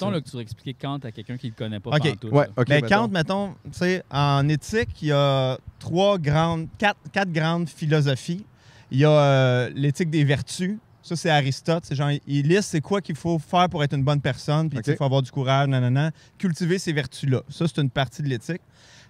Là, que tu aurais expliqué Kant à quelqu'un qui ne le connaît pas pantoute. Ouais, Mais Kant, mettons, tu sais, en éthique, il y a quatre grandes philosophies. Il y a l'éthique des vertus. Ça, c'est Aristote. C'est genre, il liste c'est quoi qu'il faut faire pour être une bonne personne, puis il faut avoir du courage, nanana. Cultiver ces vertus-là. Ça, c'est une partie de l'éthique.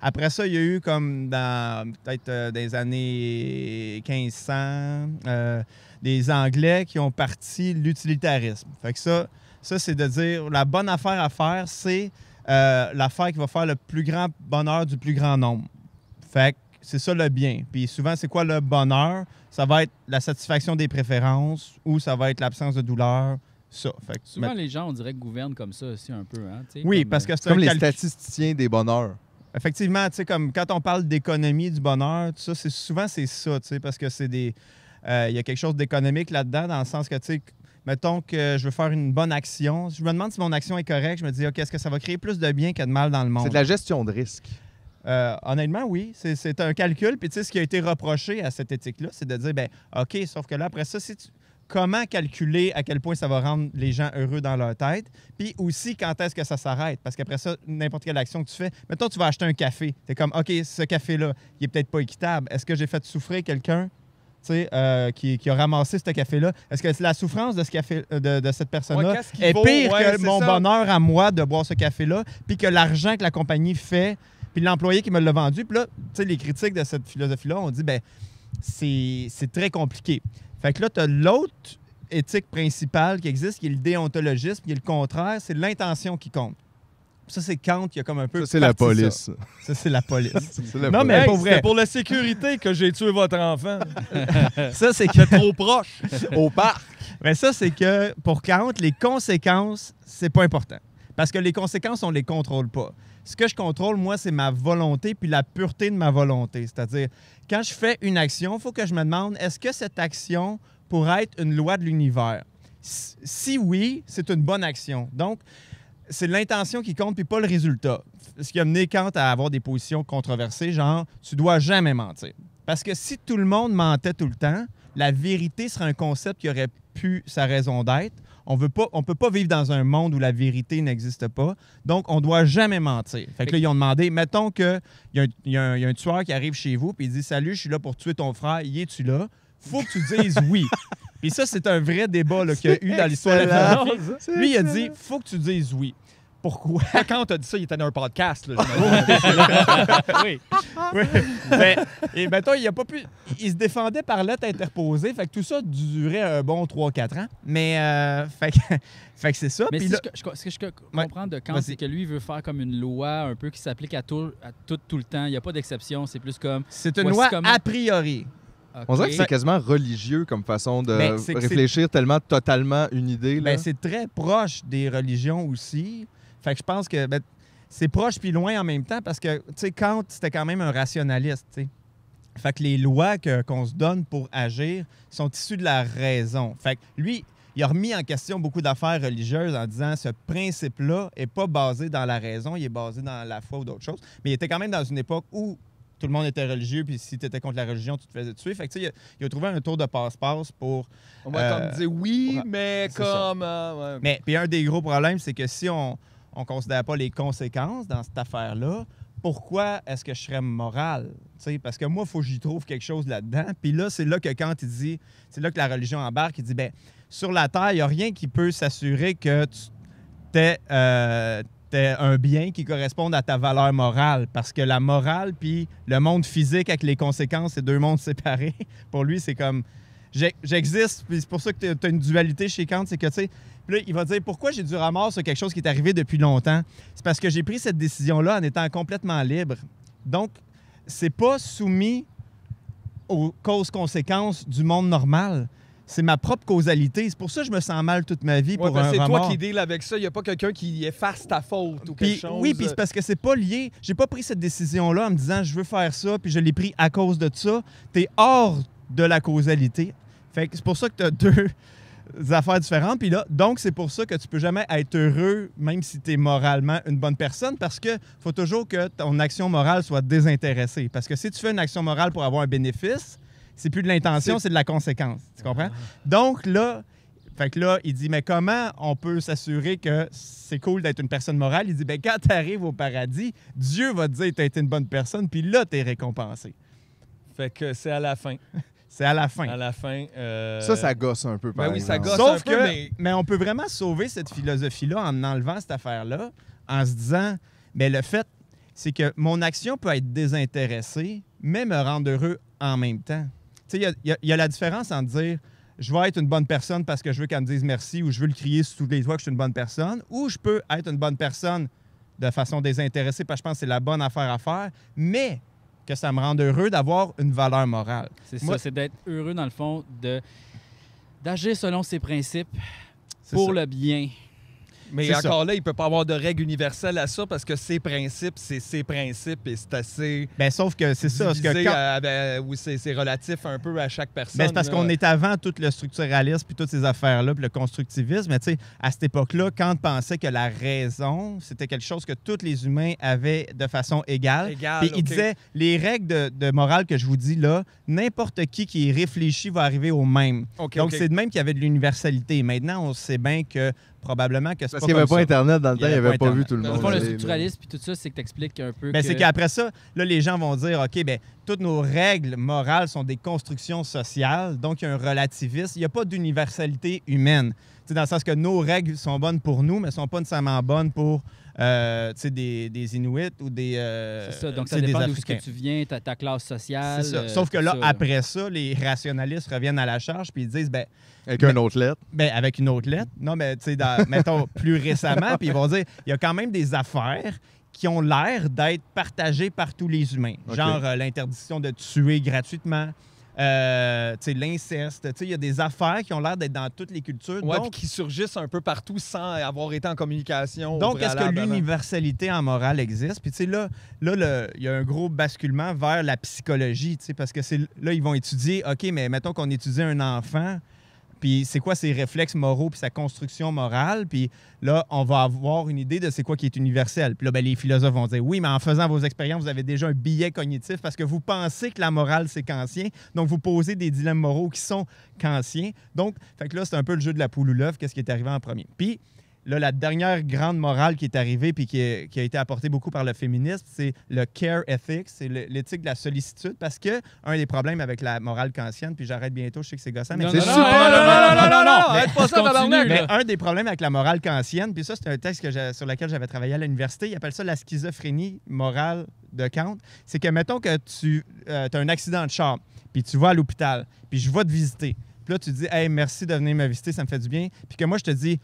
Après ça, il y a eu comme dans peut-être des années 1500, des Anglais qui ont parti l'utilitarisme. Fait que ça c'est de dire la bonne affaire à faire, c'est l'affaire qui va faire le plus grand bonheur du plus grand nombre. Fait que c'est ça le bien. Puis souvent, c'est quoi le bonheur? Ça va être la satisfaction des préférences ou ça va être l'absence de douleur. Ça. Fait que, souvent, les gens, on dirait, gouvernent comme ça aussi un peu. Hein, oui, parce que c'est comme les statisticiens des bonheurs. Effectivement, tu sais, comme quand on parle d'économie du bonheur, tout ça, souvent c'est ça, tu sais, parce que c'est des... Il y a quelque chose d'économique là-dedans, dans le sens que, tu sais, mettons que je veux faire une bonne action. Je me demande si mon action est correcte. Je me dis, OK, est-ce que ça va créer plus de bien que de mal dans le monde? C'est de la gestion de risque. Honnêtement, oui. C'est un calcul. Puis, tu sais, ce qui a été reproché à cette éthique-là, c'est de dire, ben OK, sauf que là, après ça, comment calculer à quel point ça va rendre les gens heureux dans leur tête? Puis aussi, quand est-ce que ça s'arrête? Parce qu'après ça, n'importe quelle action que tu fais, mettons, tu vas acheter un café. Tu es comme, OK, ce café-là, il est peut-être pas équitable. Est-ce que j'ai fait souffrir quelqu'un qui a ramassé ce café-là? Est-ce que la souffrance de, ce café, de cette personne-là est pire que mon bonheur à moi de boire ce café-là, puis que l'argent que la compagnie fait, puis l'employé qui me l'a vendu? Puis là, tu sais, les critiques de cette philosophie-là, on dit, ben c'est très compliqué. Fait que là, tu as l'autre éthique principale qui existe, qui est le déontologisme, qui est le contraire, c'est l'intention qui compte. Ça, c'est Kant qui a comme un peu... Ça, c'est la police. Ça, c'est la police. Non, mais pour vrai. C'est pour la sécurité que j'ai tué votre enfant. Ça, c'est que... trop proche. Au parc. Mais ça, c'est que pour Kant, les conséquences, c'est pas important. Parce que les conséquences, on les contrôle pas. Ce que je contrôle, moi, c'est ma volonté puis la pureté de ma volonté. C'est-à-dire, quand je fais une action, il faut que je me demande, est-ce que cette action pourrait être une loi de l'univers? Si oui, c'est une bonne action. Donc, c'est l'intention qui compte puis pas le résultat. Ce qui a mené Kant à avoir des positions controversées, genre, tu dois jamais mentir. Parce que si tout le monde mentait tout le temps, la vérité serait un concept qui aurait pu sa raison d'être. On ne peut pas vivre dans un monde où la vérité n'existe pas. Donc, on ne doit jamais mentir. Fait que là, ils ont demandé, mettons qu'il y a un tueur qui arrive chez vous et il dit « Salut, je suis là pour tuer ton frère. Y es-tu là? » Faut que tu dises oui. Puis ça, c'est un vrai débat qu'il y a eu dans l'histoire de la philosophie. Lui, il a dit « Faut que tu dises oui. » Pourquoi? Quand on t'a dit ça, il était dans un podcast. Là, oui. Mais, et mettons, il a pas pu. Il se défendait par lettre interposée. Fait que tout ça durait un bon 3-4 ans. Mais fait que c'est ça. Mais puis ce là... que je comprends de Kant, c'est que lui, il veut faire comme une loi un peu qui s'applique à tout le temps. Il n'y a pas d'exception. C'est plus comme... C'est une loi a priori. Okay. On dirait que c'est quasiment religieux comme façon de réfléchir tellement totalement une idée. Là. C'est très proche des religions aussi. Fait que je pense que c'est proche puis loin en même temps parce que, tu sais, Kant, c'était quand même un rationaliste, tu sais. Fait que les lois qu'on se donne pour agir sont issues de la raison. Fait que lui, il a remis en question beaucoup d'affaires religieuses en disant ce principe-là n'est pas basé dans la raison, il est basé dans la foi ou d'autres choses. Mais il était quand même dans une époque où tout le monde était religieux, puis si tu étais contre la religion, tu te faisais tuer. Fait que, tu sais, il a trouvé un tour de passe-passe pour... On va comme dire oui, mais comme... ouais. Mais puis un des gros problèmes, c'est que si on ne considère pas les conséquences dans cette affaire-là, pourquoi est-ce que je serais moral? T'sais, parce que moi, il faut que j'y trouve quelque chose là-dedans. Puis là, c'est là que quand il dit... C'est là que la religion embarque. Il dit, bien, sur la Terre, il n'y a rien qui peut s'assurer que tu aies un bien qui corresponde à ta valeur morale. Parce que la morale puis le monde physique avec les conséquences, c'est deux mondes séparés. Pour lui, c'est comme... J'existe, puis c'est pour ça que tu as une dualité chez Kant, c'est que, tu sais... Puis là, il va dire, pourquoi j'ai du remords sur quelque chose qui est arrivé depuis longtemps? C'est parce que j'ai pris cette décision-là en étant complètement libre. Donc, c'est pas soumis aux causes-conséquences du monde normal. C'est ma propre causalité. C'est pour ça que je me sens mal toute ma vie pour un remords. C'est toi qui deals avec ça. Il n'y a pas quelqu'un qui efface ta faute ou quelque chose. Oui, puis c'est parce que c'est pas lié. J'ai pas pris cette décision-là en me disant, je veux faire ça, puis je l'ai pris à cause de ça. T'es hors de la causalité. Fait que c'est pour ça que tu as deux affaires différentes. Puis là, donc, c'est pour ça que tu peux jamais être heureux, même si tu es moralement une bonne personne, parce que faut toujours que ton action morale soit désintéressée. Parce que si tu fais une action morale pour avoir un bénéfice, c'est plus de l'intention, c'est de la conséquence. Tu comprends? Donc là, Fait que là, il dit, mais comment on peut s'assurer que c'est cool d'être une personne morale? Il dit, ben quand tu arrives au paradis, Dieu va te dire que tu as été une bonne personne, puis là, tu es récompensé. Fait que c'est à la fin. C'est à la fin. À la fin. Ça gosse un peu, par oui, ça exemple. gosse Sauf un peu, mais on peut vraiment sauver cette philosophie-là en enlevant cette affaire-là, en se disant, mais le fait, c'est que mon action peut être désintéressée, mais me rendre heureux en même temps. Tu sais, il y a la différence entre dire, je vais être une bonne personne parce que je veux qu'elle me dise merci ou je veux le crier sur tous les toits que je suis une bonne personne, ou je peux être une bonne personne de façon désintéressée parce que je pense que c'est la bonne affaire à faire, mais que ça me rende heureux d'avoir une valeur morale. C'est ça, c'est d'être heureux, dans le fond, d'agir selon ses principes pour le bien. Mais encore là, il ne peut pas avoir de règle universelle à ça parce que ses principes, c'est ses principes et c'est assez. Bien, sauf que c'est ça. Oui, c'est relatif un peu à chaque personne. Ben, c'est parce qu'on est avant tout le structuralisme puis toutes ces affaires-là, puis le constructivisme. Mais tu sais, à cette époque-là, Kant pensait que la raison, c'était quelque chose que tous les humains avaient de façon égale. Puis il disait, les règles de morale que je vous dis là, n'importe qui y réfléchit va arriver au même. Donc, c'est de même qu'il y avait de l'universalité. Maintenant, on sait bien que probablement que c'est parce qu'il n'y avait pas Internet dans le temps, il n'y avait pas vu tout le monde. monde. Le structuralisme puis tout ça, c'est que tu expliques un peu. C'est qu'après ça, là, les gens vont dire, OK, bien, toutes nos règles morales sont des constructions sociales, donc il y a un relativisme. Il n'y a pas d'universalité humaine. T'sais, dans le sens que nos règles sont bonnes pour nous, mais ne sont pas nécessairement bonnes pour des Inuits ou des c'est ça, donc ça dépend d'où tu viens, ta classe sociale. C'est ça. Sauf que là, après ça, les rationalistes reviennent à la charge puis ils disent, ben avec une autre lettre. Ben, avec une autre lettre. Non, mais tu sais, mettons plus récemment, puis ils vont dire, il y a quand même des affaires qui ont l'air d'être partagées par tous les humains. Okay. Genre l'interdiction de tuer gratuitement, l'inceste. Il y a des affaires qui ont l'air d'être dans toutes les cultures. Oui, puis qui surgissent un peu partout sans avoir été en communication. Donc, est-ce que l'universalité en morale existe? Puis, tu sais, là, il y a un gros basculement vers la psychologie, parce que là, ils vont étudier, OK, mais mettons qu'on étudie un enfant, puis c'est quoi ses réflexes moraux puis sa construction morale. Puis là, on va avoir une idée de c'est quoi qui est universel. Puis là, ben, les philosophes vont dire, oui, mais en faisant vos expériences, vous avez déjà un biais cognitif parce que vous pensez que la morale, c'est kantien. Donc, vous posez des dilemmes moraux qui sont kantiens. Donc, fait que là, c'est un peu le jeu de la poule ou l'œuf, qu'est-ce qui est arrivé en premier. Puis là, la dernière grande morale qui est arrivée puis qui a été apportée beaucoup par le féminisme, c'est le care ethic, c'est l'éthique de la sollicitude, parce que un des problèmes avec la morale kantienne, puis j'arrête bientôt, je sais que c'est gossant, mais c'est super... Non, mais un des problèmes avec la morale kantienne, puis ça, c'est un texte sur lequel j'avais travaillé à l'université, ils appellent ça la schizophrénie morale de Kant, c'est que, mettons que tu as un accident de char, puis tu vas à l'hôpital, puis je vais te visiter, puis là, tu dis « Hey, merci de venir me visiter, ça me fait du bien », puis que moi, je te dis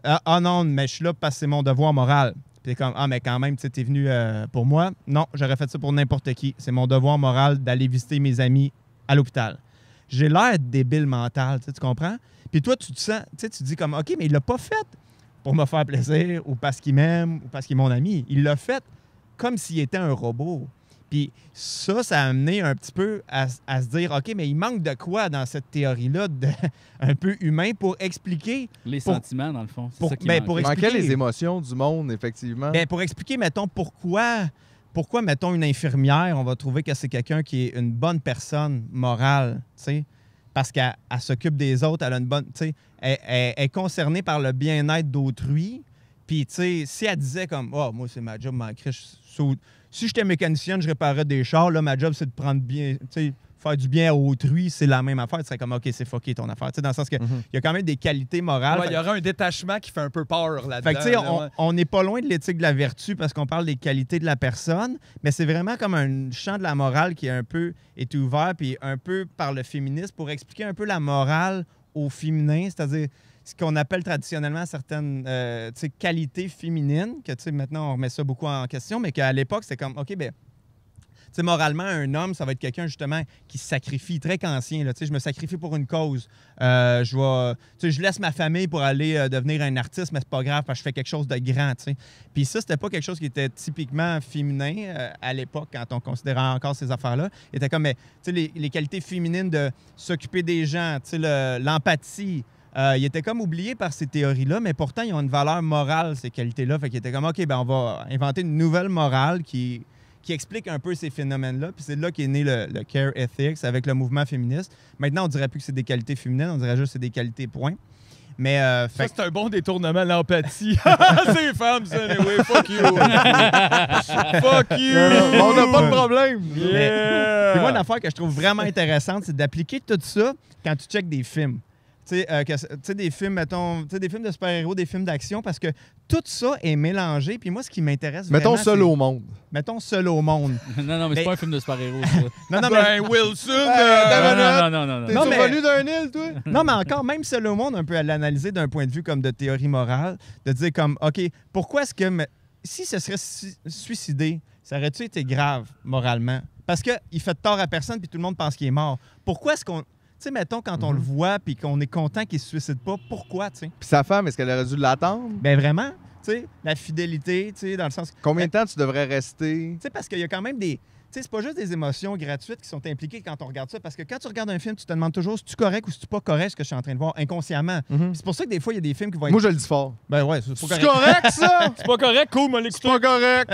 ah non, mais je suis là parce que c'est mon devoir moral. Puis t'es comme, mais quand même, tu es venu pour moi. Non, j'aurais fait ça pour n'importe qui. C'est mon devoir moral d'aller visiter mes amis à l'hôpital. J'ai l'air débile mental, tu comprends? Puis toi, tu te sens, tu dis comme, OK, mais il l'a pas fait pour me faire plaisir ou parce qu'il m'aime ou parce qu'il est mon ami. Il l'a fait comme s'il était un robot. Puis ça a amené un petit peu à se dire, OK, mais il manque de quoi dans cette théorie-là un peu humain pour expliquer... Les sentiments, dans le fond. Pour expliquer les émotions du monde, effectivement. Bien, pour expliquer, mettons, pourquoi, mettons, une infirmière, on va trouver que c'est quelqu'un qui est une bonne personne morale, tu sais, parce qu'elle s'occupe des autres, elle a une bonne... Tu sais, elle est concernée par le bien-être d'autrui. Puis, tu sais, si elle disait comme, moi, c'est ma job, si j'étais mécanicienne, je réparais des chars. Là, ma job, c'est de prendre bien, tu sais, faire du bien à autrui, c'est la même affaire. Tu serais comme, OK, c'est fucké ton affaire. Tu sais, dans le sens qu'il y a quand même des qualités morales. Il y aura un détachement qui fait un peu peur là-dedans. Fait que, tu sais, on n'est pas loin de l'éthique de la vertu parce qu'on parle des qualités de la personne, mais c'est vraiment comme un champ de la morale qui est ouvert, puis un peu par le féminisme pour expliquer un peu la morale au féminin, c'est-à-dire ce qu'on appelle traditionnellement certaines qualités féminines, que maintenant on remet ça beaucoup en question, mais qu'à l'époque, c'est comme, OK, bien, moralement, un homme, ça va être quelqu'un justement qui se sacrifie, très kantien. Je me sacrifie pour une cause. Je laisse ma famille pour aller devenir un artiste, mais c'est pas grave parce que je fais quelque chose de grand. T'sais. Puis ça, c'était pas quelque chose qui était typiquement féminin à l'époque, quand on considérait encore ces affaires-là. Il était comme, mais les qualités féminines de s'occuper des gens, l'empathie. Il était comme oublié par ces théories-là, mais pourtant, ils ont une valeur morale, ces qualités-là. Fait qu'il était comme, OK, ben on va inventer une nouvelle morale qui explique un peu ces phénomènes-là. Puis c'est là qu'est né le Care Ethics avec le mouvement féministe. Maintenant, on ne dirait plus que c'est des qualités féminines, on dirait juste que c'est des qualités point. Mais ça, c'est un bon détournement de l'empathie. C'est les femmes, ça, anyway. Fuck you. Fuck you. On n'a pas de problème. Yeah. Puis moi, une affaire que je trouve vraiment intéressante, c'est d'appliquer tout ça quand tu checkes des films. Tu sais, des films, mettons, des films de super-héros, des films d'action, parce que tout ça est mélangé. Puis moi, ce qui m'intéresse vraiment, Mettons seul au monde. Mettons seul au monde. Non, mais c'est pas un film de super-héros, ça. Non, mais Wilson! Non. T'es survenu d'un île, toi? Non, mais encore, même seul au monde, on peut l'analyser d'un point de vue comme de théorie morale, de dire comme, OK, pourquoi est-ce que... Si ce serait suicidé, ça aurait-tu été grave, moralement? Parce qu'il fait tort à personne puis tout le monde pense qu'il est mort. Pourquoi est-ce qu'on... Tu sais, mettons, quand on le voit puis qu'on est content qu'il ne se suicide pas, pourquoi, tu sais? Puis sa femme, est-ce qu'elle aurait dû l'attendre? Ben vraiment, tu sais, la fidélité, tu sais, dans le sens... Combien de temps tu devrais rester? Tu sais, parce qu'il y a quand même des... Tu sais, c'est pas juste des émotions gratuites qui sont impliquées quand on regarde ça, parce que quand tu regardes un film, tu te demandes toujours si tu es correct ou si tu es pas correct ce que je suis en train de voir inconsciemment. C'est pour ça que des fois, il y a des films qui vont être... Moi, je le dis fort. Ben ouais, c'est pas correct. C'est correct, ça? C'est pas correct, cool, moi, l'écouter. C'est pas correct.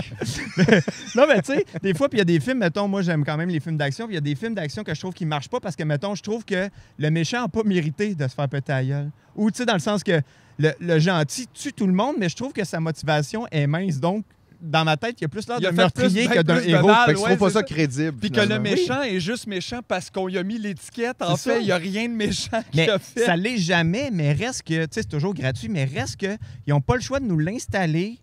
Non, mais tu sais, des fois, puis il y a des films, mettons, moi, j'aime quand même les films d'action, puis il y a des films d'action que je trouve qui marchent pas parce que, mettons, je trouve que le méchant n'a pas mérité de se faire péter la gueule. Ou, tu sais, dans le sens que le gentil tue tout le monde, mais je trouve que sa motivation est mince, donc... Dans ma tête, il y a plus l'air d'un meurtrier que d'un héros. Fait que je trouve pas ça crédible. Puis que le méchant est juste méchant parce qu'on lui a mis l'étiquette. En fait, il n'y a rien de méchant qu'il a fait. Ça l'est jamais, mais reste que, tu sais, c'est toujours gratuit, mais reste que ils n'ont pas le choix de nous l'installer.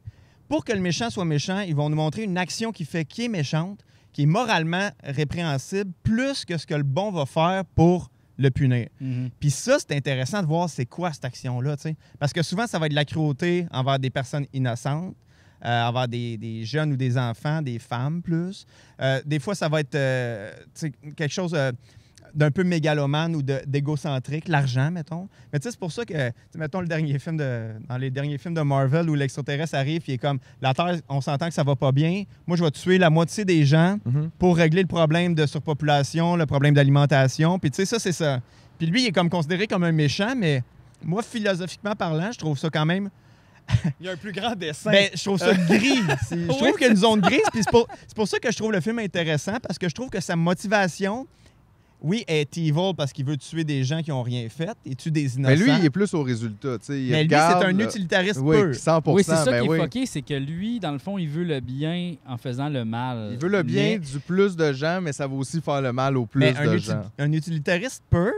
Pour que le méchant soit méchant, ils vont nous montrer une action qui est méchante, qui est moralement répréhensible, plus que ce que le bon va faire pour le punir. Puis ça, c'est intéressant de voir c'est quoi cette action-là, tu sais. Parce que souvent, ça va être de la cruauté envers des personnes innocentes. Avoir des jeunes ou des enfants, des femmes plus. Des fois, ça va être quelque chose d'un peu mégalomane ou d'égocentrique, l'argent, mettons. Mais tu sais, c'est pour ça que, mettons, dans les derniers films de Marvel où l'extraterrestre arrive, il est comme, la Terre, on s'entend que ça va pas bien. Moi, je vais tuer la moitié des gens pour régler le problème de surpopulation, le problème d'alimentation. Puis tu sais, ça, c'est ça. Puis lui, il est comme considéré comme un méchant, mais moi, philosophiquement parlant, je trouve ça quand même... Il y a un plus grand dessin. Ben, je trouve ça gris. Je trouve qu'il y a une zone grise. Puis c'est pour ça que je trouve le film intéressant, parce que je trouve que sa motivation, oui, est evil parce qu'il veut tuer des gens qui n'ont rien fait. Il tue des innocents. Mais lui, il est plus au résultat. Mais lui, c'est un utilitariste pur. 100%. Oui, c'est ça qui est fucké, c'est que lui, dans le fond, il veut le bien en faisant le mal. Il veut le bien du plus de gens, mais ça va aussi faire le mal au plus de gens. Un utilitariste pur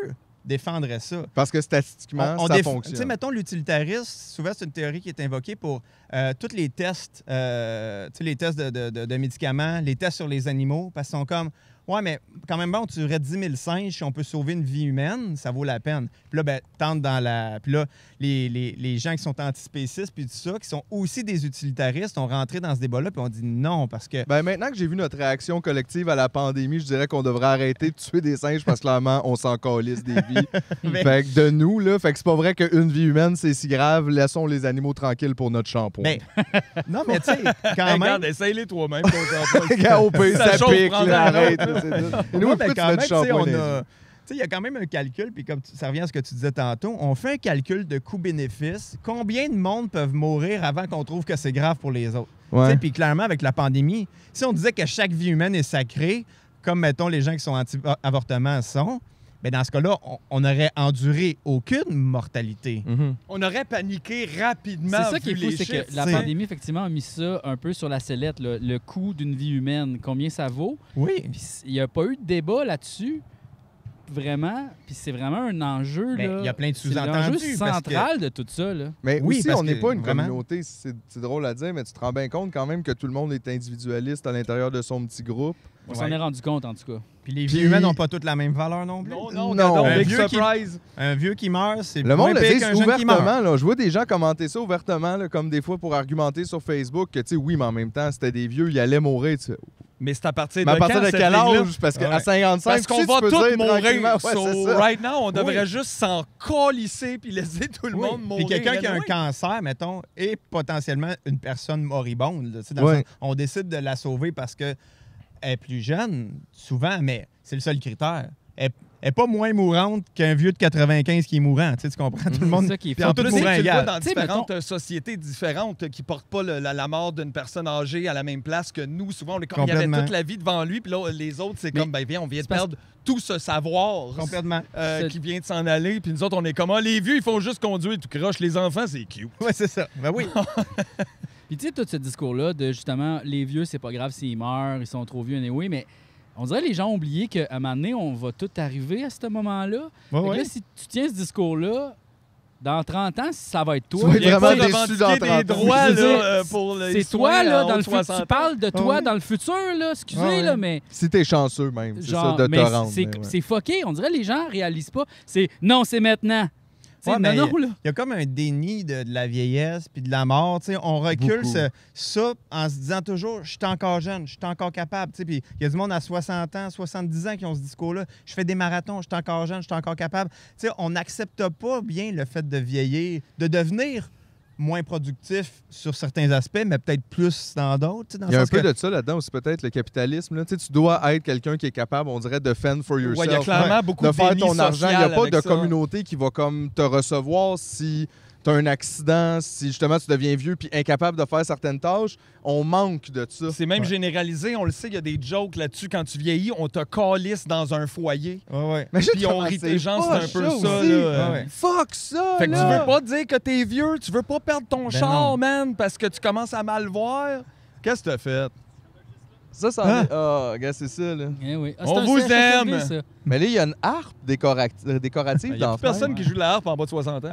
défendrait ça. Parce que statistiquement, ça fonctionne. Tu sais, mettons, l'utilitarisme, souvent, c'est une théorie qui est invoquée pour tous les tests, les tests de médicaments, les tests sur les animaux, parce qu'ils sont comme, ouais, mais quand même, bon, tu tuerais 10 000 singes, si on peut sauver une vie humaine, ça vaut la peine. Puis là, ben, tente dans la... Puis là, les gens qui sont antispécistes, puis tout ça, qui sont aussi des utilitaristes, ont rentré dans ce débat-là, puis on dit non, parce que... Ben maintenant que j'ai vu notre réaction collective à la pandémie, je dirais qu'on devrait arrêter de tuer des singes, parce que clairement, on s'en calisse des vies. Fait que de nous, là, fait que c'est pas vrai qu'une vie humaine, c'est si grave, laissons les animaux tranquilles pour notre shampoing. Ben, non, mais tu sais, quand même... Regarde, essaye-les toi-même, ton shampoing. Regarde, au pays, ça pique, là, arrête. Et nous, ben, pourquoi tu mets du shampoing? Il y a quand même un calcul, puis comme ça revient à ce que tu disais tantôt, on fait un calcul de coût-bénéfice. Combien de monde peuvent mourir avant qu'on trouve que c'est grave pour les autres? Ouais. Puis clairement, avec la pandémie, si on disait que chaque vie humaine est sacrée, comme, mettons, les gens qui sont anti-avortement sont, bien, dans ce cas-là, on n'aurait enduré aucune mortalité. On aurait paniqué rapidement. C'est ça qui est fou, c'est que la pandémie, effectivement, a mis ça un peu sur la sellette, le coût d'une vie humaine, combien ça vaut. Oui. Puis il n'y a pas eu de débat là-dessus. Vraiment, puis c'est vraiment un enjeu. Il y a plein de sous-entendus. C'est l'enjeu central de tout ça. Là. Mais oui, aussi, on n'est pas une vraiment... communauté, c'est drôle à dire, mais tu te rends bien compte quand même que tout le monde est individualiste à l'intérieur de son petit groupe. On s'en est rendu compte, en tout cas. Puis les vies humaines n'ont pas toutes la même valeur non plus. Non. Un vieux qui meurt, c'est le monde le dit ouvertement. Là, je vois des gens commenter ça ouvertement, là, comme des fois pour argumenter sur Facebook que, tu sais, oui, mais en même temps, c'était des vieux, ils allaient mourir. Tu sais. Mais c'est à partir de quel âge? Parce qu'à 55, parce qu'on va tous mourir. So, right now, on devrait juste s'en colisser puis laisser tout le monde mourir. Puis quelqu'un qui a un cancer, mettons, est potentiellement une personne moribonde. Là, dans le sens, on décide de la sauver parce qu'elle est plus jeune, souvent, mais c'est le seul critère. est pas moins mourante qu'un vieux de 95 qui est mourant. Tu comprends? Tout le monde. C'est ça qui est Puis fun. en tout Plus, mourant tu le vois égal. dans T'sais, différentes sociétés différentes qui portent pas la mort d'une personne âgée à la même place que nous. Souvent, on est comme il y avait Complètement. toute la vie devant lui, puis là, les autres, c'est Mais comme, ben viens, on vient de parce- perdre tout ce savoir Complètement. qui vient de s'en aller. Puis nous autres, on est comme, ah, les vieux, ils font juste conduire tout croche. Les enfants, c'est cute. Ouais, c'est ça. Ben oui. Puis tu sais, tout ce discours-là de justement, les vieux, c'est pas grave s'ils meurent, ils sont trop vieux, anyway, mais on dirait que les gens ont oublié qu'à un moment donné, on va tout arriver à ce moment-là. Ouais, Fait que ouais. là, si tu tiens ce discours-là, dans 30 ans, ça va être Tu toi. vas être Viens vraiment pas déçu revendiquer dans des 30 ans. droits Je veux dire, pour les C'est soins toi, là, en dans haut le de futur. 60 Tu parles de toi ouais. dans le futur, là. Excusez, Ouais, là, ouais. mais. Si t'es chanceux, même, c'est ça, Genre, de te mais rendre. c'est mais ouais. c'est fucké. On dirait que les gens réalisent pas. C'est non, c'est maintenant. Tu sais, Ouais, mais non, là. Il y a comme un déni de la vieillesse puis de la mort. Tu sais, on recule Beaucoup. ça en se disant toujours je suis encore jeune, je suis encore capable. Tu sais, puis il y a du monde à 60 ans, 70 ans qui ont ce discours-là. Je fais des marathons, je suis encore jeune, je suis encore capable. Tu sais, on n'accepte pas bien le fait de vieillir, de devenir moins productif sur certains aspects, mais peut-être plus dans d'autres. Tu sais, dans Il y a le un sens peu que- de ça là-dedans aussi, peut-être, le capitalisme. Là. Tu sais, tu dois être quelqu'un qui est capable, on dirait, de fend for yourself. Ouais, il y a clairement beaucoup de de faire déni ton argent. Il n'y a social pas avec de ça. communauté qui va comme te recevoir si tu as un accident, si justement tu deviens vieux puis incapable de faire certaines tâches. On manque de ça. C'est même Ouais. généralisé, on le sait, il y a des jokes là-dessus. Quand tu vieillis, on te calisse dans un foyer. Ouais, ouais. Mais Puis on rit des gens, c'est un peu ça. aussi. Là. Ouais. Fuck ça! Fait que tu là. veux pas dire que t'es vieux, tu veux pas perdre ton char, non. man, parce que tu commences à mal voir. Qu'est-ce que t'as fait? Ça Ah. est... Ah, regarde, c'est ça, là. Eh oui. Ah, On c'est un vous CHSLD, aime. ça. Mais là, il y a une harpe décorative Il y a plus d'enfant. personne qui joue de la harpe en bas de 60 ans.